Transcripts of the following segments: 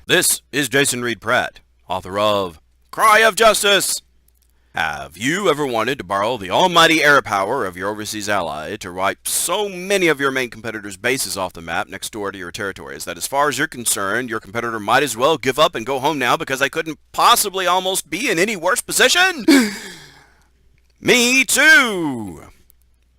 This is Jason Reed Pratt, author of Cry of Justice. Have you ever wanted to borrow the almighty air power of your overseas ally to wipe so many of your main competitors' bases off the map next door to your territories that as far as you're concerned, your competitor might as well give up and go home now because they couldn't possibly almost be in any worse position? Me too!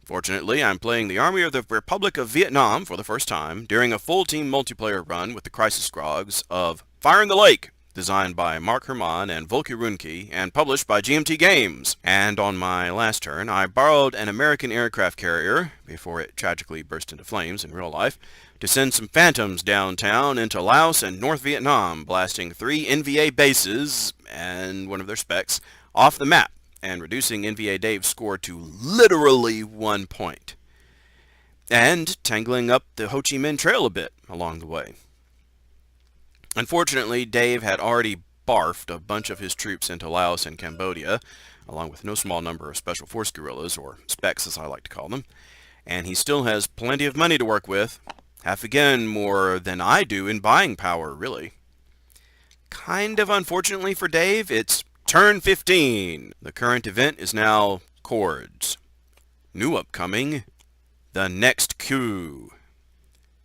Fortunately, I'm playing the Army of the Republic of Vietnam for the first time during a full-team multiplayer run with the Crisis Grogs of Fire in the Lake, designed by Mark Herman and Volker Runke, and published by GMT Games. And on my last turn, I borrowed an American aircraft carrier, before it tragically burst into flames in real life, to send some phantoms downtown into Laos and North Vietnam, blasting 3 NVA bases, and one of their specs, off the map, and reducing NVA Dave's score to literally 1 point. And tangling up the Ho Chi Minh Trail a bit along the way. Unfortunately, Dave had already barfed a bunch of his troops into Laos and Cambodia, along with no small number of Special Force guerrillas, or specs as I like to call them, and he still has plenty of money to work with, half again more than I do in buying power, really. Kind of unfortunately for Dave, it's turn 15. The current event is now Chords. New upcoming, the next coup.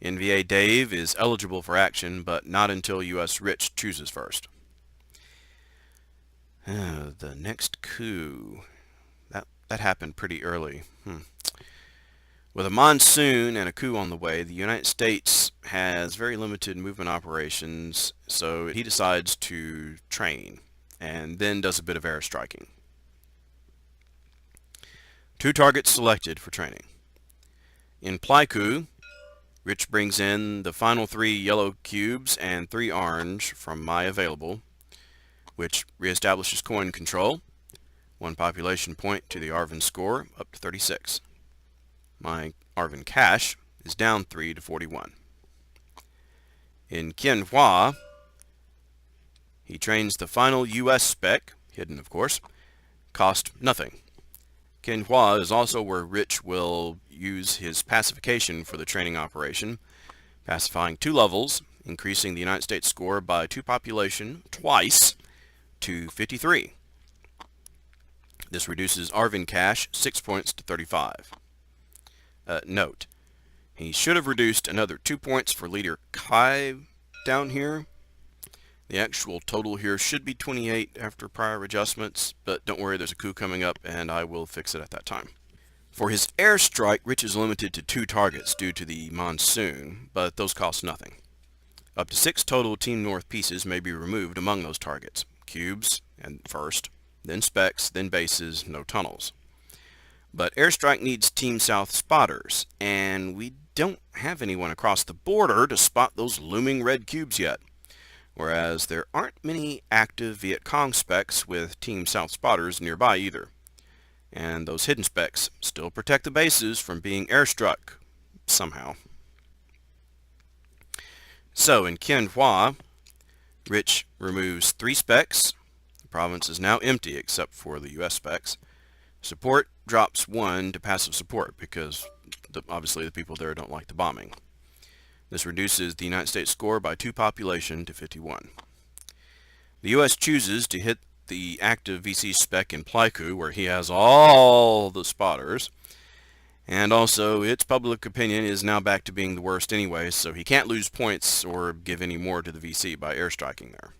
NVA Dave is eligible for action, but not until U.S. Rich chooses first. The next coup. That happened pretty early. With a monsoon and a coup on the way, the United States has very limited movement operations, so he decides to train, and then does a bit of airstriking. 2 targets selected for training. In Pleiku, Rich brings in the final 3 yellow cubes and 3 orange from my available, which reestablishes coin control, 1 population point to the Arvin score, up to 36. My Arvin cash is down 3 to 41. In Kien Hua, he trains the final US spec, hidden of course, cost nothing. Kien Hua is also where Rich will use his pacification for the training operation, pacifying 2 levels, increasing the United States score by 2 population twice to 53. This reduces Arvin cash 6 points to 35. Note, he should have reduced another 2 points for leader Kai down here. The actual total here should be 28 after prior adjustments, but don't worry, there's a coup coming up and I will fix it at that time. For his airstrike, Rich is limited to 2 targets due to the monsoon, but those cost nothing. Up to 6 total Team North pieces may be removed among those targets. Cubes, and first, then specs, then bases, no tunnels. But airstrike needs Team South spotters, and we don't have anyone across the border to spot those looming red cubes yet. Whereas there aren't many active Viet Cong specs with Team South spotters nearby either. And those hidden specs still protect the bases from being airstruck, somehow. So in Kien Hua, Rich removes 3 specs. The province is now empty except for the US specs. Support drops 1 to passive support because obviously the people there don't like the bombing. This reduces the United States score by 2 population to 51. The U.S. chooses to hit the active VC spec in Pleiku, where he has all the spotters, and also its public opinion is now back to being the worst anyway, so he can't lose points or give any more to the VC by airstriking there.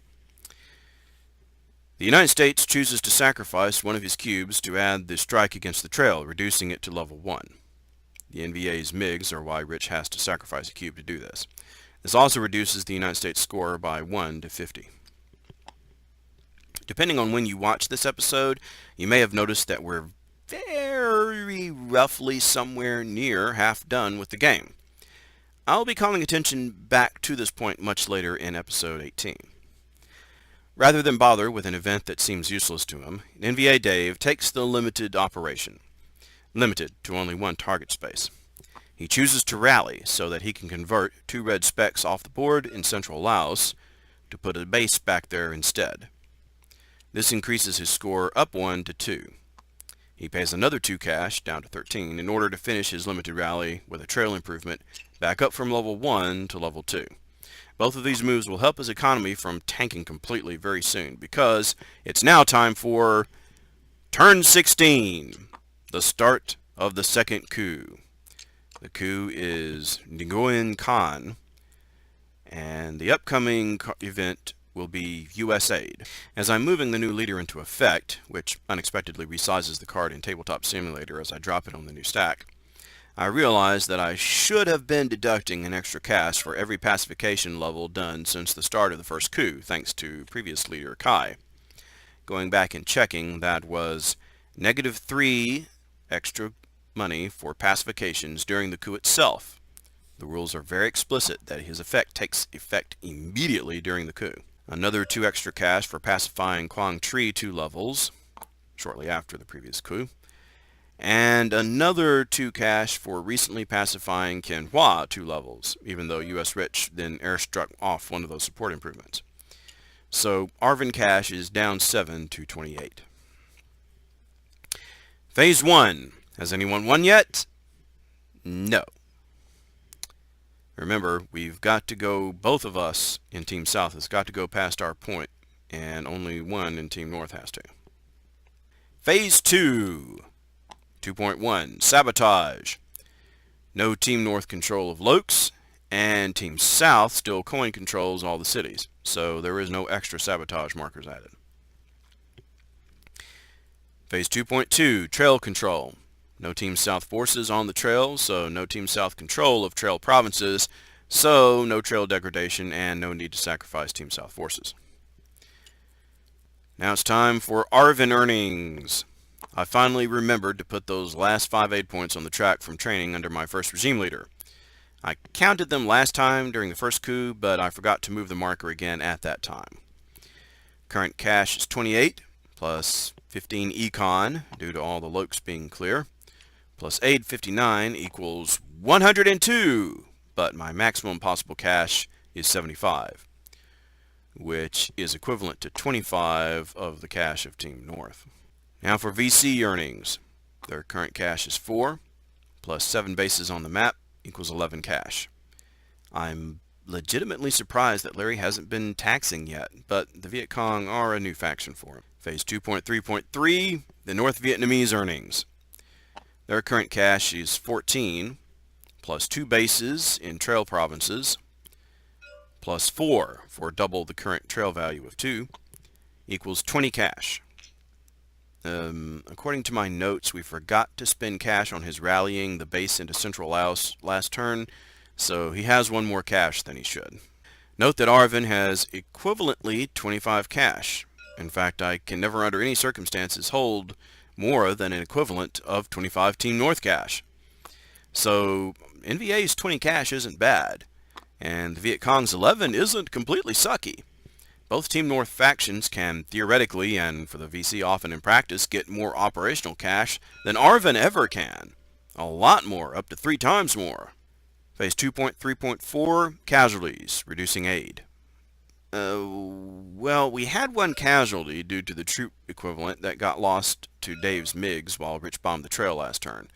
The United States chooses to sacrifice 1 of his cubes to add the strike against the trail, reducing it to level 1. The NVA's MiGs are why Rich has to sacrifice a cube to do this. This also reduces the United States score by 1 to 50. Depending on when you watch this episode, you may have noticed that we're very roughly somewhere near half done with the game. I'll be calling attention back to this point much later in episode 18. Rather than bother with an event that seems useless to him, NVA Dave takes the limited operation, limited to only 1 target space. He chooses to rally so that he can convert 2 red specs off the board in central Laos to put a base back there instead. This increases his score up 1 to 2. He pays another 2 cash, down to 13, in order to finish his limited rally with a trail improvement back up from level 1 to level 2. Both of these moves will help his economy from tanking completely very soon, because it's now time for turn 16, the start of the second coup. The coup is NGUYEN KHANALOO, and the upcoming event will be US Aid. As I'm moving the new leader into effect, which unexpectedly resizes the card in Tabletop Simulator as I drop it on the new stack, I realize that I should have been deducting an extra cash for every pacification level done since the start of the first coup, thanks to previous leader Kai. Going back and checking, that was -3 extra money for pacifications during the coup itself. The rules are very explicit that his effect takes effect immediately during the coup. Another 2 extra cash for pacifying Quang Tri 2 levels, shortly after the previous coup. And another 2 cash for recently pacifying Ken Hua 2 levels, even though US Rich then airstruck off one of those support improvements. So Arvin cash is down 7 to 28. Phase 1. Has anyone won yet? No. Remember, we've got to go, both of us in Team South has got to go past our point, and only one in Team North has to. Phase 2. 2.1. Sabotage. No Team North control of Lokes, and Team South still coin controls all the cities, so there is no extra sabotage markers added. Phase 2.2. Trail control. No Team South forces on the trail, so no Team South control of trail provinces, so no trail degradation and no need to sacrifice Team South forces. Now it's time for Arvin earnings. I finally remembered to put those last 5 aid points on the track from training under my first regime leader. I counted them last time during the first coup, but I forgot to move the marker again at that time. Current cash is 28, plus 15 econ, due to all the Lokes being clear, plus aid 59 equals 102, but my maximum possible cash is 75, which is equivalent to 25 of the cash of Team North. Now for VC earnings. Their current cash is 4, plus 7 bases on the map equals 11 cash. I'm legitimately surprised that Larry hasn't been taxing yet, but the Viet Cong are a new faction for him. Phase 2.3.3, the North Vietnamese earnings. Their current cash is 14, plus 2 bases in trail provinces, plus 4 for double the current trail value of 2, equals 20 cash. According to my notes, we forgot to spend cash on his rallying the base into Central Laos last turn, so he has 1 more cash than he should. Note that Arvin has equivalently 25 cash. In fact, I can never under any circumstances hold more than an equivalent of 25 Team North cash. So NVA's 20 cash isn't bad, and the Viet Cong's 11 isn't completely sucky. Both Team North factions can theoretically, and for the VC often in practice, get more operational cash than Arvin ever can. A lot more, up to 3 times more. Phase 2.3.4, casualties, reducing aid. Well, we had 1 casualty due to the troop equivalent that got lost to Dave's MiGs while Rich bombed the trail last turn.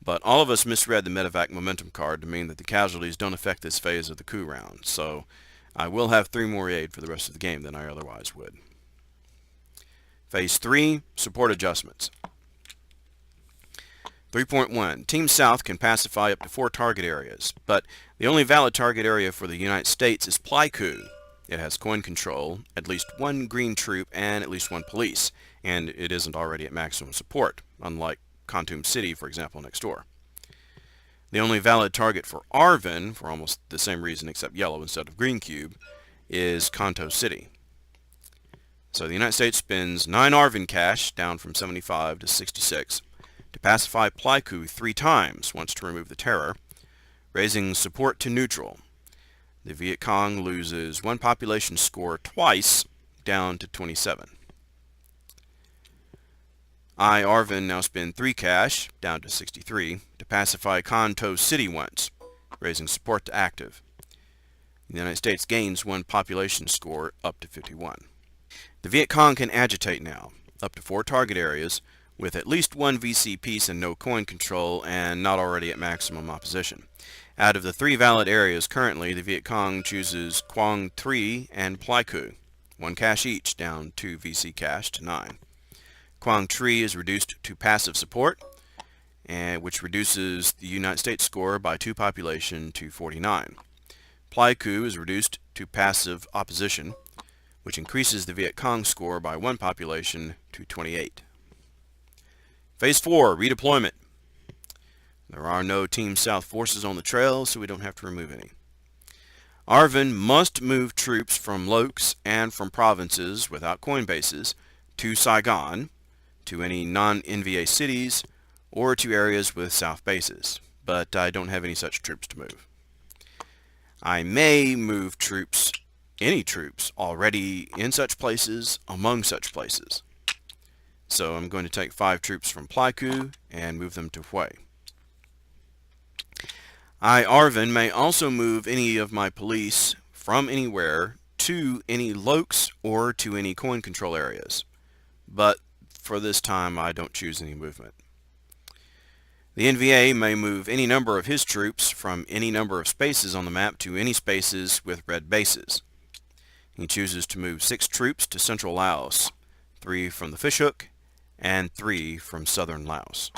But all of us misread the medevac momentum card to mean that the casualties don't affect this phase of the coup round, so I will have 3 more aid for the rest of the game than I otherwise would. Phase 3, support adjustments. 3.1. Team South can pacify up to 4 target areas, but the only valid target area for the United States is Pleiku. It has coin control, at least 1 green troop, and at least 1 police, and it isn't already at maximum support, unlike Kontum City, for example, next door. The only valid target for Arvin, for almost the same reason except yellow instead of green cube, is Kanto City. So the United States spends 9 Arvin cash, down from 75 to 66, to pacify Pleiku 3 times, once to remove the terror, raising support to neutral. The Viet Cong loses 1 population score twice, down to 27. I, Arvin, now spend 3 cash, down to 63, to pacify Kanto City once, raising support to active. The United States gains 1 population score up to 51. The Viet Cong can agitate now, up to 4 target areas, with at least 1 VC piece and no coin control and not already at maximum opposition. Out of the 3 valid areas currently, the Viet Cong chooses Quang Tri and Pleiku, 1 cache each, down 2 VC cache to 9. Quang Tri is reduced to passive support, which reduces the United States score by 2 population to 49. Pleiku is reduced to passive opposition, which increases the Viet Cong score by 1 population to 28. Phase 4, redeployment. There are no Team South forces on the trail, so we don't have to remove any. ARVN must move troops from Lokes and from provinces without coin bases to Saigon, to any non-NVA cities, or to areas with South bases, but I don't have any such troops to move. I may move troops, any troops, already in such places, among such places. So I'm going to take 5 troops from Pleiku and move them to Hue. I, ARVN, may also move any of my police from anywhere to any Lokes or to any coin control areas, but for this time I don't choose any movement. The NVA may move any number of his troops from any number of spaces on the map to any spaces with red bases. He chooses to move 6 troops to central Laos, 3 from the Fishhook, and 3 from southern Laos.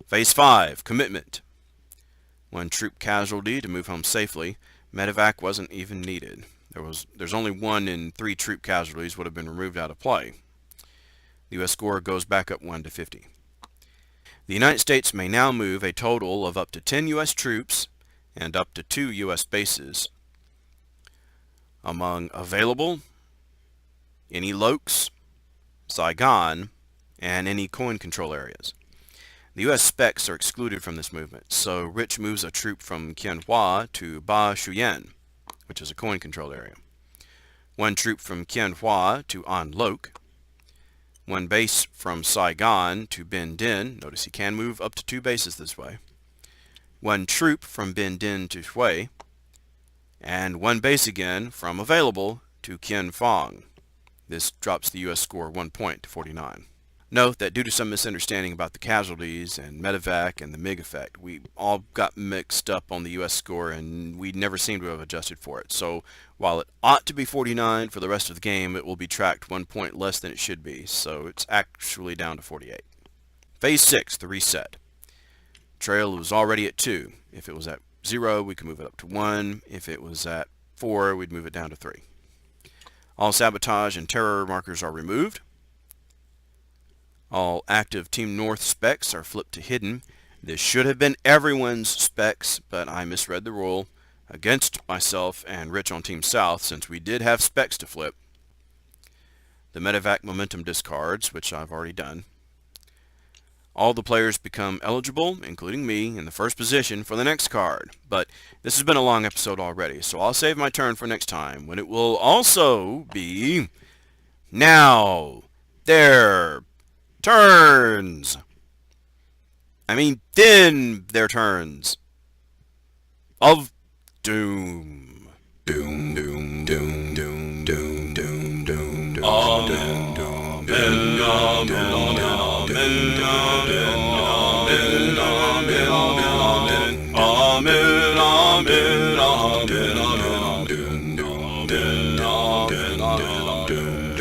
Phase 5, commitment. 1 troop casualty to move home safely. Medevac wasn't even needed. There's only 1 in 3 troop casualties would have been removed out of play. The U.S. score goes back up 1 to 50. The United States may now move a total of up to 10 U.S. troops and up to 2 U.S. bases among available, any Lokes, Saigon, and any coin control areas. The U.S. specs are excluded from this movement, so Rich moves a troop from Kien Hua to Ba Shuyen, which is a coin control area. 1 troop from Kien Hua to An Lok. 1 base from Saigon to Bin Din. Notice he can move up to 2 bases this way. 1 troop from Bin Din to Hue. And 1 base again from available to Kien Phong. This drops the U.S. score 1 point to 49. Note that due to some misunderstanding about the casualties and medevac and the MiG effect, we all got mixed up on the U.S. score and we never seem to have adjusted for it. So while it ought to be 49 for the rest of the game, it will be tracked 1 point less than it should be, so it's actually down to 48. Phase 6, the reset. Trail was already at 2. If it was at 0, we could move it up to 1. If it was at 4, we'd move it down to 3. All sabotage and terror markers are removed. All active Team North specs are flipped to hidden. This should have been everyone's specs, but I misread the rule against myself and Rich on Team South, since we did have specs to flip. The medevac momentum discards, which I've already done. All the players become eligible, including me, in the first position for the next card. But this has been a long episode already, so I'll save my turn for next time, when it will also be now their turns. Then their turns of doom. Doom, doom, doom, doom, doom, doom, doom, doom. Amen, amen, amen, amen, amen, amen, amen, amen, amen, amen, amen, amen, amen, amen, amen, amen, amen.